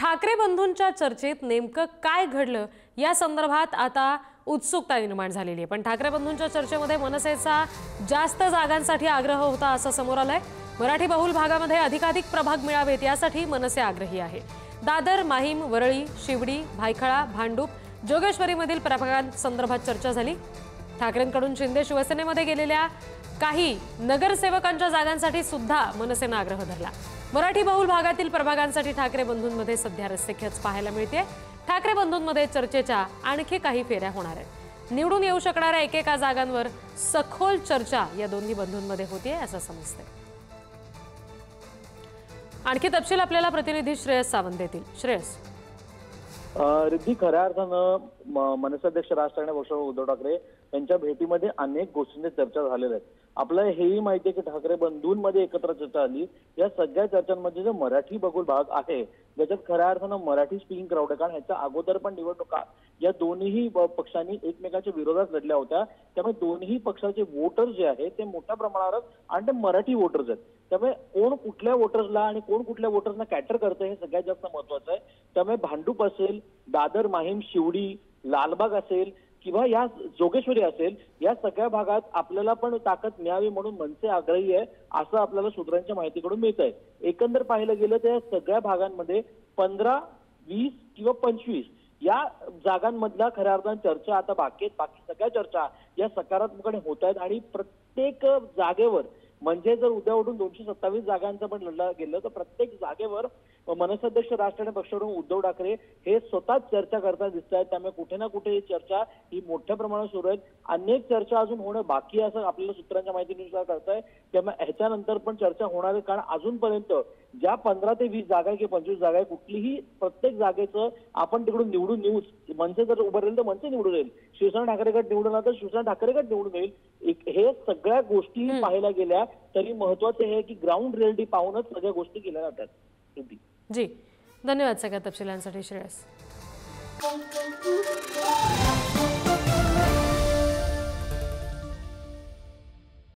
ठाकरे बंधूंच्या चर्चेत नेमकं काय घडलं या संदर्भात आता उत्सुकता निर्माण झालेली आहे। पण ठाकरे बंधूंच्या चर्चेमध्ये मनसेचा जास्त जागांसाठी आग्रह होता असं समोर आलंय। मराठी बहुल भागामध्ये अधिकाधिक प्रभाग मिळावेत यासाठी मनसे आग्रही आहे। दादर, माहीम, वरळी, शिवडी, भायखळा, भांडूप, जोगेश्वरीमधील प्रभागांसंदर्भात चर्चा झाली। ठाकरेंकडून शिंदे शिवसेनेमध्ये गेलेल्या काही नगरसेवकांच्या जागांसाठी सुद्धा मनसेने आग्रह धरला। मराठी बहुल भागातील प्रभागांसाठी ठाकरे बंधूंमध्ये सध्या रस्तेखेच पाहायला मिळते। ठाकरे बंधूंमध्ये चर्चेच्या आणखी काही फेऱ्या होणार आहेत। निवडून येऊ शकणाऱ्या एकेका जागांवर सखोल चर्चा या दोन्ही बंधूंमध्ये होतीये असं समजतंय। आणखी तपशील आपल्याला प्रतिनिधी श्रेयस सावंत देतील। श्रेयस, रिद्धी, खऱ्या अर्थानं मनसेअध्यक्ष राज ठाकरे पक्ष उद्धव ठाकरे यांच्या भेटीमध्ये अनेक गोष्टींची चर्चा झालेल्या आहेत। आपल्याला हेही माहिती आहे की ठाकरे बंधूंमध्ये एकत्र चर्चा आली। या सगळ्या चर्चांमध्ये जो मराठी बहुल भाग आहे ज्याच्यात खऱ्या अर्थानं मराठी स्पीकिंग क्राऊड आहे, कारण ह्याच्या अगोदर पण निवडणुका या दोन्ही पक्षांनी एकमेकांच्या विरोधात लढल्या होत्या। त्यामुळे दोन्ही पक्षाचे वोटर्स जे आहेत ते मोठ्या प्रमाणावर आणि ते मराठी वोटर्स आहेत। त्यामुळे कोण कुठल्या वोटर्सला आणि कोण कुठल्या वोटर्सना कॅटर करतं हे सगळ्यात जास्त महत्वाचं आहे। त्यामुळे भांडूप असेल, दादर, माहीम, शिवडी, लालबाग असेल किंवा या जोगेश्वरी असेल, या सगळ्या भागात आपल्याला पण ताकद मिळावी म्हणून मनसे आग्रही आहे असं आपल्याला सूत्रांच्या माहितीकडून मिळत आहे। एकंदर पाहिलं गेलं तर या सगळ्या भागांमध्ये 15, 20 किंवा 25 या जागांमधल्या खऱ्या अर्थानं चर्चा आता बाकी सगळ्या चर्चा या सकारात्मकपणे होत आहेत आणि प्रत्येक जागेवर म्हणजे जर उद्या उठून 227 जागांचं पण लढलं गेलं तर प्रत्येक जागेवर मनसेअध्यक्ष राज ठाकरे पक्षाकडून उद्धव ठाकरे हे स्वतःच चर्चा करताना दिसत आहेत। त्यामुळे कुठे ना कुठे ही चर्चा ही मोठ्या प्रमाणात सुरू आहे। अनेक चर्चा अजून होणं बाकी असं आपल्याला सूत्रांच्या माहितीनुसार कळतंय। त्यामुळे ह्याच्यानंतर पण चर्चा होणार आहे, कारण अजूनपर्यंत ज्या 15 ते 20 जागा की 25 जागा आहे कुठलीही प्रत्येक जागेचं आपण तिकडून निवडून येऊच, मनसे जर उभं राहील तर मनसे निवडून येईल, शिवसेना ठाकरे गट निवडून आला तर शिवसेना ठाकरे गट निवडून येईल। हे सगळ्या गोष्टी पाहायला गेल्या तरी महत्वाचं हे की ग्राउंड रिअलिटी पाहूनच सगळ्या गोष्टी केल्या जातात। जी, धन्यवाद सगळ्या तपशिलांसाठी श्रेयस।